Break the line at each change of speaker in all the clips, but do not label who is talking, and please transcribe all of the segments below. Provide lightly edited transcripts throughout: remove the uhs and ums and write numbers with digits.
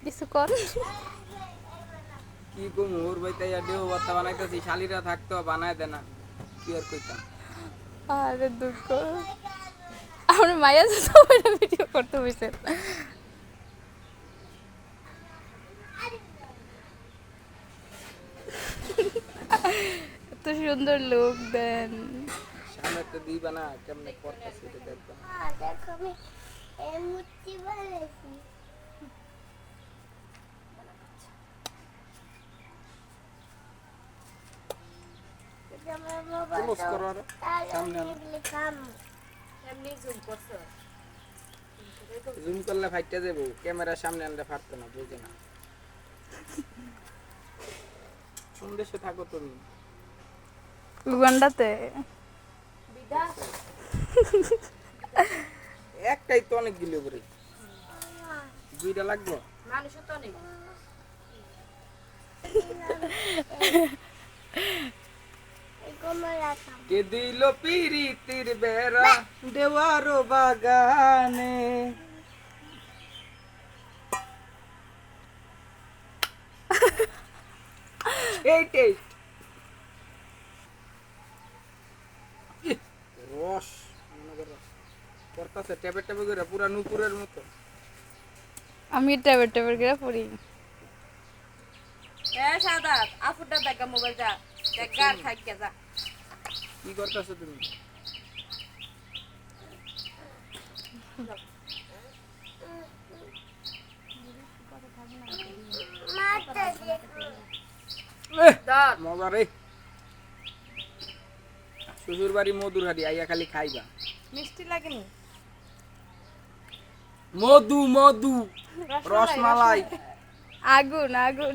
কিছু কর
কি কো মোর বাইতে ডেও বাতা বানাইতেছি শালিরা থাকতো বানায় দেনা কি আর কইতাম
আরে দুঃখ আমার মায়া সবাই ভিডিও করতে বসে এত সুন্দর লোক দেন
সামনে তো দিবা না কেমনে করতেছি এটা দেখবা
দেখো আমি এই মুচি বানাইছি আমার বাবা
ক্লোজ করো আর সামনে আনো
লিখাম
জুম করলে ফাইটটা যাবো ক্যামেরার সামনে আনলে ফাটতো না বুঝে না সন্দেশে থাকো তুমি
উগান্ডাতে
একটাই তো অনেক গিলে করে দুইটা লাগবে কে দিল পিরিতির বেড়া দেওয়ারো বাগানে এই টেস্ট রস মনে করো করতেছে টেপে টেপে করে পুরা নুপুরের মতো
আমি ট্যাবের ট্যাবের করে পড়ি
সাদাত আফুটা দেখা মোবাইল যা দেখ গার খাইকে যা
কি করতেছো তুমি
ধর
মজা রে শ্বশুর বাড়ি মধুর হাড়ি আইয়া খালি খাইবা
মিষ্টি লাগেনি
মধু মধু রসমালাই
আগুন আগুন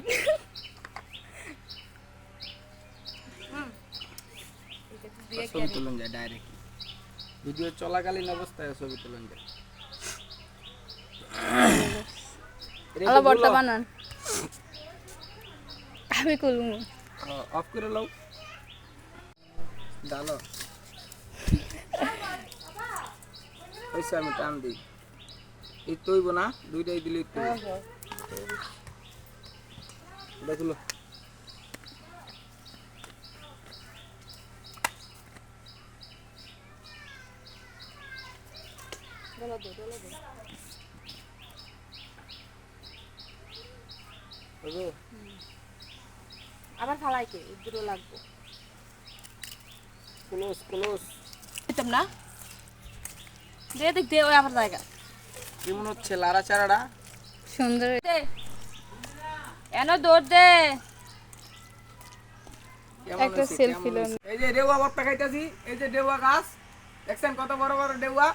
ছবি তুলন যায় ডাইরেক্ট ভিডিও চলাকালীন অবস্থায় ছবি তুলন যায়
আলা বর্তা বানান আমি কলমু
অফ করে লও ডালো পয়সা আমি টান দিই এই তৈব না দুইটাই দিলে দেখলো
আবার ফালাইকে দুটো লাগবে
ক্লোজ ক্লোজ
দিতাম না দে দেখ দে ওই আমার জায়গা
কেমন হচ্ছে লাড়া চারাটা
সুন্দর
দে এনো দৌড় দে
কেমন
একটা
হয়েছে,
selfie
কেমন
লন।
হয়েছে? এই যে ডেউয়া ভর্তা খাইতেছি এই যে ডেউয়া গাছ দেখছেন কত বড় বড় ডেউয়া